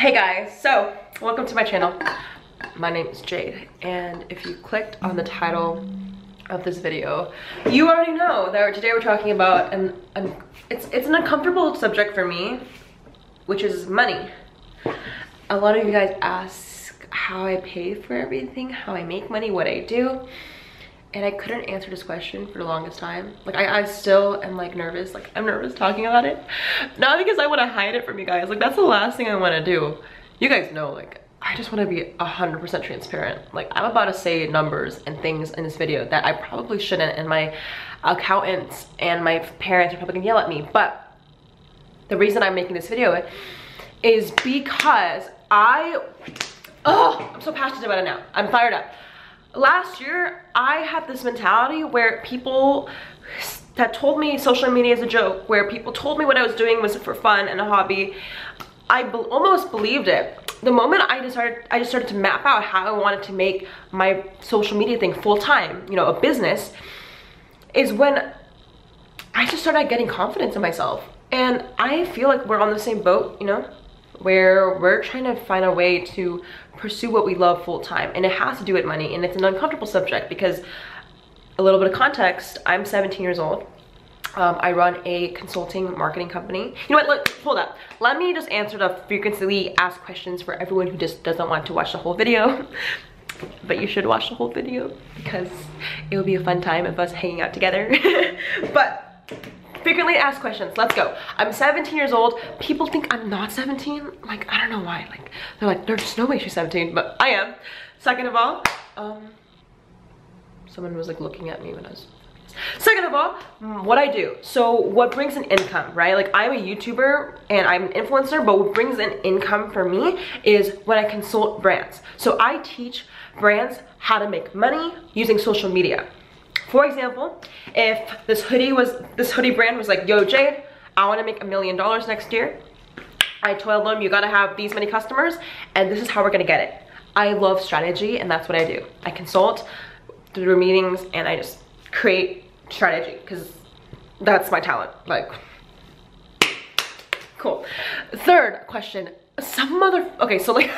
Hey guys, so welcome to my channel. My name is Jade, and if you clicked on the title of this video, you already know that today we're talking about it's an uncomfortable subject for me, which is money. A lot of you guys ask how I pay for everything, how I make money, what I do, and I couldn't answer this question for the longest time. Like I still am like nervous. Like I'm nervous talking about it, not because I want to hide it from you guys. Like that's the last thing I want to do. You guys know, like I just want to be 100% transparent. Like I'm about to say numbers and things in this video that I probably shouldn't, and my accountants and my parents are probably gonna yell at me. But the reason I'm making this video is because I'm so passionate about it now. I'm fired up. Last year, I had this mentality where people that told me social media is a joke, where people told me what I was doing was for fun and a hobby, I almost believed it. The moment I just started to map out how I wanted to make my social media thing full-time, you know, a business, is when I just started getting confidence in myself. And I feel like we're on the same boat, you know, where we're trying to find a way to pursue what we love full-time, and it has to do with money, and it's an uncomfortable subject because, a little bit of context, I'm 17 years old. I run a consulting marketing company. You know what, look, hold up. Let me just answer the frequently asked questions for everyone who just doesn't want to watch the whole video. But you should watch the whole video because it will be a fun time of us hanging out together. But frequently asked questions, let's go. I'm 17 years old. People think I'm not 17. Like, I don't know why. Like, they're like, there's no way she's 17, but I am. Second of all, someone was like looking at me when I was... Second of all, what I do. So what brings in income, right? Like I'm a YouTuber and I'm an influencer, but what brings in income for me is when I consult brands. So I teach brands how to make money using social media. For example, if this hoodie brand was like, yo Jade, I want to make $1 million next year. I told them you gotta have these many customers and this is how we're gonna get it. I love strategy and that's what I do. I consult through meetings and I just create strategy because that's my talent. Like, cool. Third question, okay, so like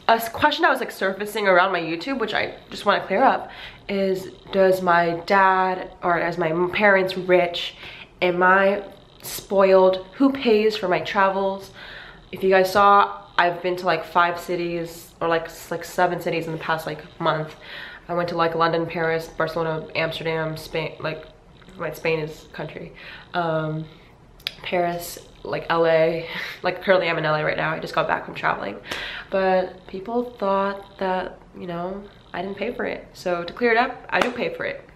a question that was like surfacing around my YouTube, which I just want to clear up, is does my dad or as my parents rich? Am I spoiled? Who pays for my travels? If you guys saw, I've been to like 5 cities or like 7 cities in the past like month. I went to like London, Paris, Barcelona, Amsterdam, Spain, like Spain is country. Paris, like LA, like currently I'm in LA right now. I just got back from traveling. But people thought that, you know, I didn't pay for it. So to clear it up, I do pay for it.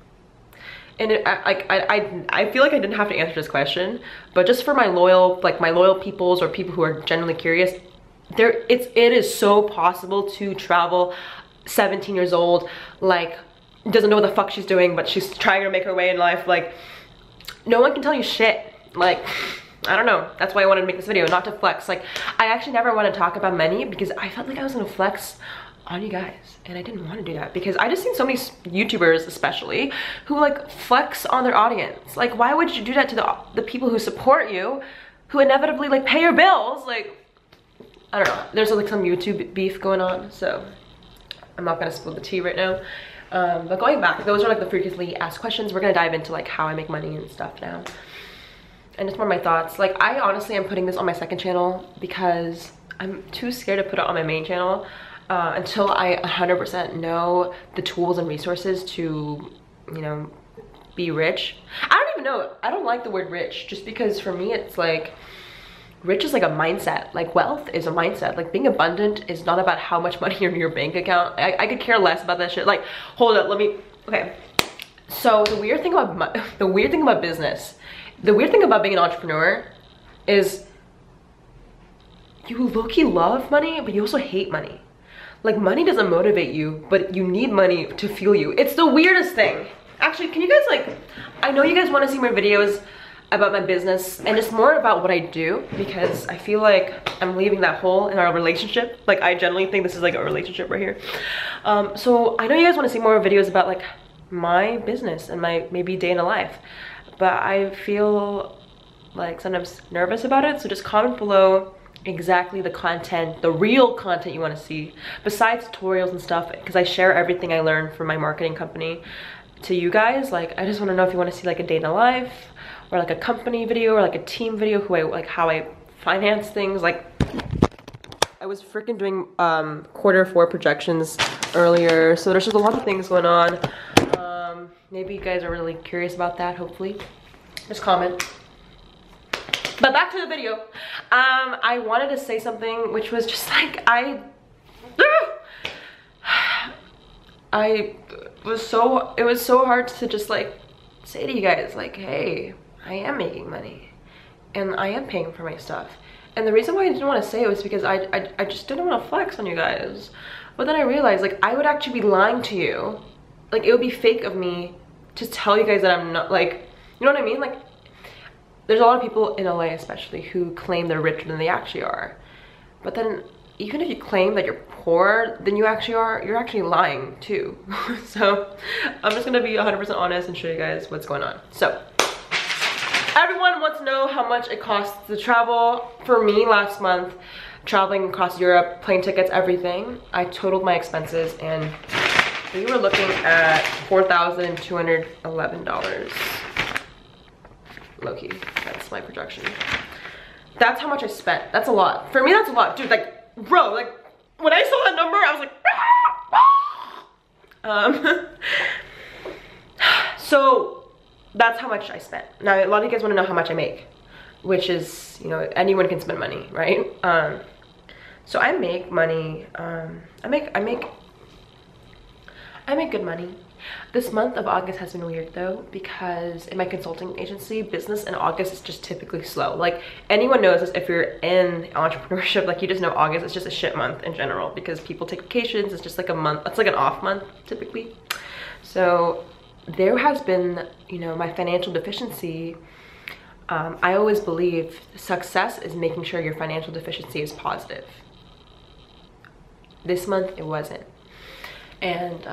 And I feel like I didn't have to answer this question, but just for my loyal peoples or people who are genuinely curious, it is so possible to travel 17 years old, like doesn't know what the fuck she's doing, but she's trying to make her way in life. Like no one can tell you shit. Like I don't know, that's why I wanted to make this video, not to flex. Like I actually never want to talk about money because I felt like I was gonna flex on you guys, and I didn't want to do that because I just seen so many YouTubers especially who like flex on their audience. Like why would you do that to the people who support you, who inevitably like pay your bills? Like I don't know, there's like some YouTube beef going on, so I'm not gonna spill the tea right now. But going back, those are like the frequently asked questions. We're gonna dive into like how I make money and stuff now. And it's more my thoughts. Like I honestly am putting this on my second channel because I'm too scared to put it on my main channel until I 100% know the tools and resources to, you know, be rich. I don't even know, I don't like the word rich just because for me it's like, rich is like a mindset. Like wealth is a mindset. Like being abundant is not about how much money in your bank account. I could care less about that shit. Like hold up, okay. So the weird thing about business, the weird thing about being an entrepreneur is you low-key love money, but you also hate money. Like money doesn't motivate you, but you need money to fuel you. It's the weirdest thing. Actually, can you guys like, I know you guys want to see more videos about my business and it's more about what I do because I feel like I'm leaving that hole in our relationship. Like I generally think this is like a relationship right here. So I know you guys want to see more videos about like my business and my maybe day in a life, but I feel like sometimes nervous about it. So just comment below exactly the content, the real content you want to see, besides tutorials and stuff, because I share everything I learned from my marketing company to you guys. Like, I just want to know if you want to see like a day in the life, or like a company video, or like a team video, like how I finance things. Like, I was freaking doing Q4 projections earlier, so there's just a lot of things going on. Maybe you guys are really curious about that. Hopefully, just comment. But back to the video. I wanted to say something, which was just like, it was so hard to just like say to you guys, like, hey, I am making money and I am paying for my stuff. And the reason why I didn't want to say it was because I just didn't want to flex on you guys. But then I realized, like, I would actually be lying to you. Like, it would be fake of me to tell you guys that I'm not, like, you know what I mean? Like, there's a lot of people in LA especially who claim they're richer than they actually are. But then even if you claim that you're poorer than you actually are, you're actually lying too. So I'm just gonna be 100% honest and show you guys what's going on. So everyone wants to know how much it costs to travel. For me, last month, traveling across Europe, plane tickets, everything, I totaled my expenses and we were looking at $4,211. Low-key, that's my projection. That's how much I spent. That's a lot. For me, that's a lot. Dude, like, bro, like, when I saw that number, I was like, so that's how much I spent. Now, a lot of you guys want to know how much I make, which is, you know, anyone can spend money, right? So I make money. I make good money. This month of August has been weird though, because in my consulting agency, business in August is just typically slow. Like, anyone knows this if you're in entrepreneurship, like, you just know August is just a shit month in general because people take vacations. It's just like a month, it's like an off month typically. So there has been, you know, my financial deficiency. I always believe success is making sure your financial deficiency is positive. This month it wasn't. And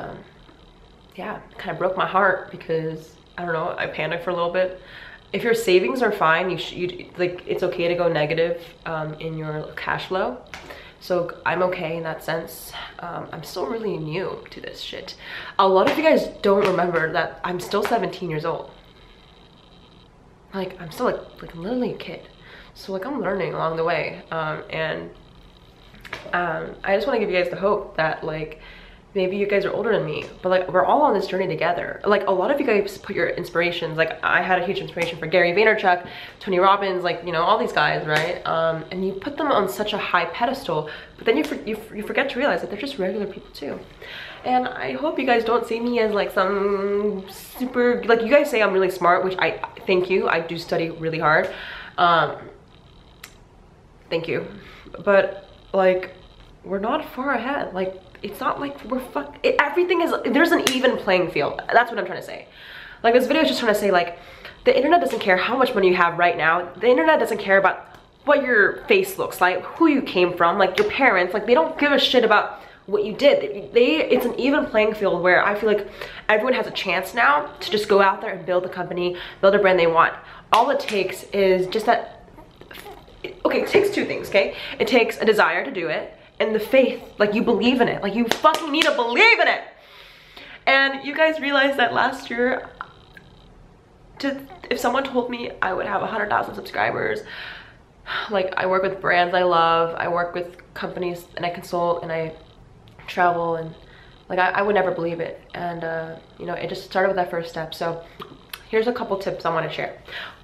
yeah, kind of broke my heart because, I don't know, I panicked for a little bit. If your savings are fine, you like, it's okay to go negative in your cash flow. So I'm okay in that sense. I'm still really new to this shit. A lot of you guys don't remember that I'm still 17 years old. Like, I'm still like literally a kid. So like, I'm learning along the way. I just want to give you guys the hope that, like, maybe you guys are older than me, but like, we're all on this journey together. Like, a lot of you guys put your inspirations, like, I had a huge inspiration for Gary Vaynerchuk, Tony Robbins, like, you know, all these guys, right? And you put them on such a high pedestal, but then you forget to realize that they're just regular people too. And I hope you guys don't see me as like some super, like, you guys say I'm really smart, which I thank you. I do study really hard. Thank you. But like, we're not far ahead. Like, it's not like we're everything is, there's an even playing field. That's what I'm trying to say. Like, this video is just trying to say, like, the internet doesn't care how much money you have right now. The internet doesn't care about what your face looks like, who you came from, like your parents. Like, they don't give a shit about what you did. It's an even playing field where I feel like everyone has a chance now to just go out there and build a company, build a brand they want. All it takes is just that, okay, it takes two things, okay? It takes a desire to do it, and the faith, like, you believe in it. Like, you fucking need to believe in it. And you guys realize that last year, if someone told me I would have 100,000 subscribers, like, I work with brands I love, I work with companies, and I consult, and I travel, and like, I would never believe it. And you know, it just started with that first step. So here's a couple tips I want to share.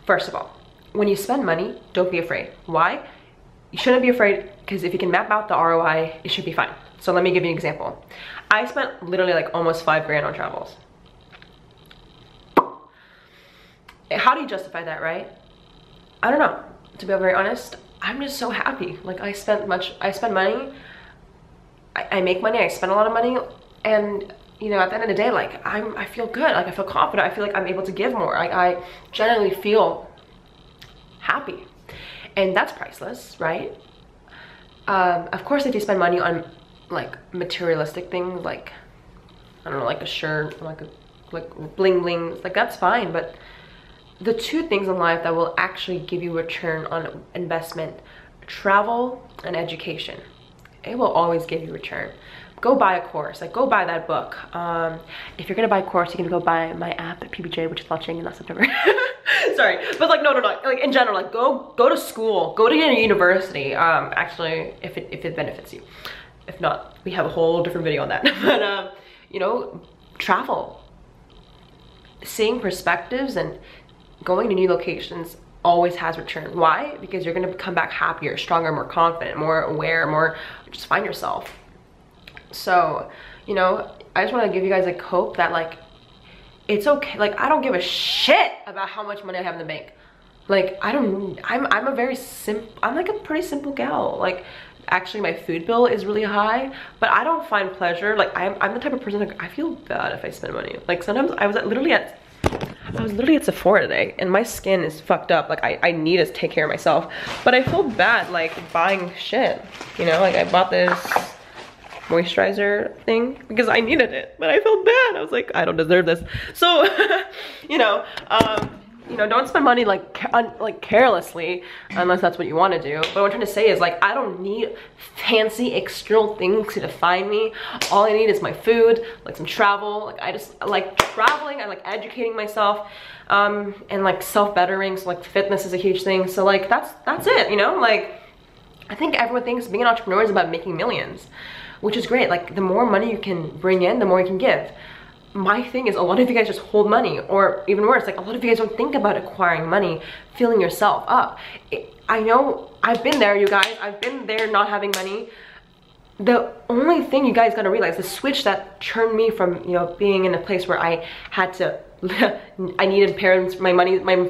First of all, when you spend money, don't be afraid. Why? You shouldn't be afraid, because if you can map out the ROI, it should be fine. So let me give you an example. I spent literally like almost 5 grand on travels. How do you justify that, right? I don't know. To be very honest, I'm just so happy. Like, I spend money, I make money, I spend a lot of money, and you know, at the end of the day, like, I feel good, like, I feel confident, I feel like I'm able to give more. Like, I generally feel happy. And that's priceless, right? Of course, if you spend money on like materialistic things, like, I don't know, like a shirt, like bling bling, like, that's fine. But the two things in life that will actually give you return on investment travel and education. It will always give you return. Go buy a course, like go buy that book. If you're gonna buy a course, you can go buy my app at PBJ, which is launching in last September. Sorry, but like no, like in general, like go to school, go to a university. Actually, if it benefits you. If not, we have a whole different video on that. But you know, travel, seeing perspectives and going to new locations always has return. Why? Because you're gonna come back happier, stronger, more confident, more aware, more just find yourself. So, you know, I just want to give you guys like hope that like it's okay. Like I don't give a shit about how much money I have in the bank. Like I'm like a pretty simple gal. Like actually my food bill is really high, but I don't find pleasure. Like I'm the type of person that I feel bad if I spend money. Like sometimes I was literally at Sephora today and my skin is fucked up. Like I need to take care of myself, but I feel bad like buying shit, you know. Like I bought this moisturizer thing because I needed it, but I felt bad. I was like, I don't deserve this. So you know, don't spend money like carelessly unless that's what you want to do. But what I'm trying to say is like I don't need fancy external things to define me. All I need is my food, like some travel. Like I just like traveling, I like educating myself, and like self-bettering. So like fitness is a huge thing. So like that's it, you know. Like I think everyone thinks being an entrepreneur is about making millions, which is great. Like the more money you can bring in, the more you can give. My thing is a lot of you guys just hold money, or even worse, like a lot of you guys don't think about acquiring money, filling yourself up. I know, I've been there, you guys. I've been there not having money. The only thing you guys gotta realize, the switch that turned me from, you know, being in a place where I had to, I needed parents, I needed money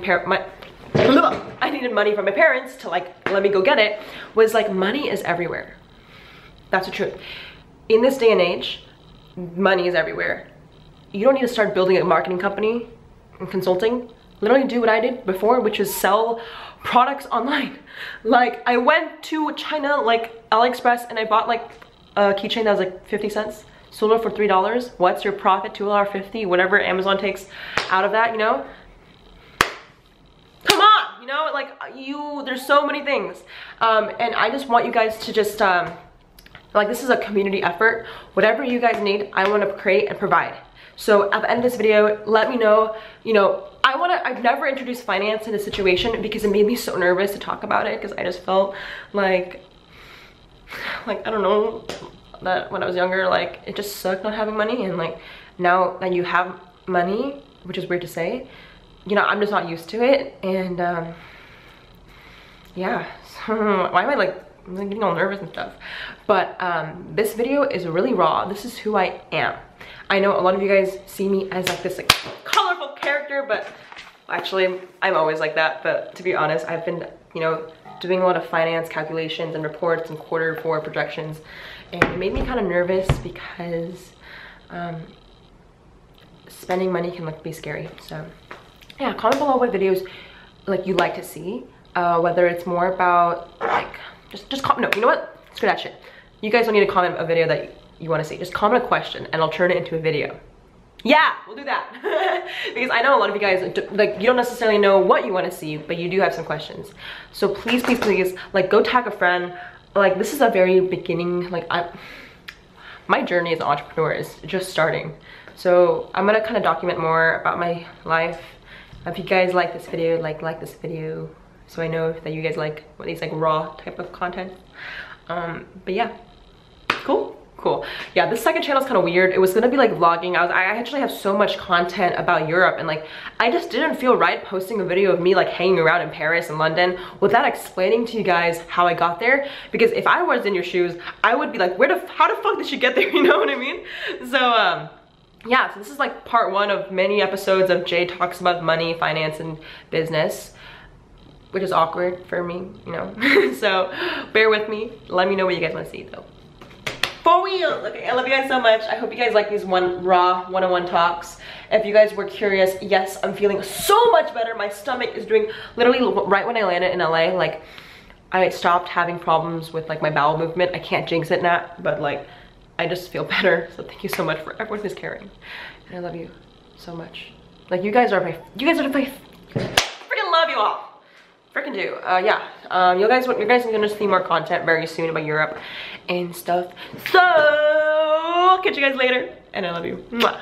from my parents to like, let me go get it, was like money is everywhere. That's the truth. In this day and age, money is everywhere. You don't need to start building a marketing company and consulting. Literally do what I did before, which is sell products online. Like I went to China, like AliExpress, and I bought like a keychain that was like 50 cents. Sold it for $3. What's your profit? $2.50, whatever Amazon takes out of that, you know? Come on, you know, like there's so many things. And I just want you guys to just, like this is a community effort. Whatever you guys need, I want to create and provide. So at the end of this video, let me know, you know, I've never introduced finance in a situation because it made me so nervous to talk about it, because I just felt like I don't know, that when I was younger, like it just sucked not having money. And like now that you have money, which is weird to say, you know, I'm just not used to it. And yeah, so why am I like getting all nervous and stuff? But this video is really raw. This is who I am. I know a lot of you guys see me as like this like colorful character, but actually I'm always like that. But to be honest, I've been, you know, doing a lot of finance calculations and reports and quarter four projections, and it made me kind of nervous because spending money can like be scary. So yeah, comment below what videos like you like to see, whether it's more about like just comment. No, you know what, screw that shit. You guys don't need to comment a video that you want to see. Just comment a question and I'll turn it into a video. Yeah, we'll do that. Because I know a lot of you guys, like, you don't necessarily know what you want to see, but you do have some questions. So please, please, please, like, go tag a friend. Like, this is a very beginning, like, my journey as an entrepreneur is just starting. So I'm gonna kind of document more about my life. If you guys like this video, like this video, so I know that you guys like these like raw type of content. But yeah, cool. Yeah, this second channel is kind of weird. It was gonna be like vlogging. I actually have so much content about Europe, and like I just didn't feel right posting a video of me like hanging around in Paris and London without explaining to you guys how I got there. Because if I was in your shoes, I would be like, how the fuck did she get there? You know what I mean? So yeah, so this is like part one of many episodes of Jade talks about money, finance, and business, which is awkward for me, you know. So bear with me. Let me know what you guys want to see though. For real. Okay, I love you guys so much. I hope you guys like these raw one-on-one talks. If you guys were curious, yes, I'm feeling so much better. My stomach is doing, literally right when I landed in LA, like I stopped having problems with like my bowel movement. I can't jinx it now, but like I just feel better. So thank you so much for everyone who's caring. And I love you so much. Like you guys are the freaking love you all. freaking do. Yeah. You guys are gonna see more content very soon about Europe and stuff. So, I'll catch you guys later, and I love you. Mwah.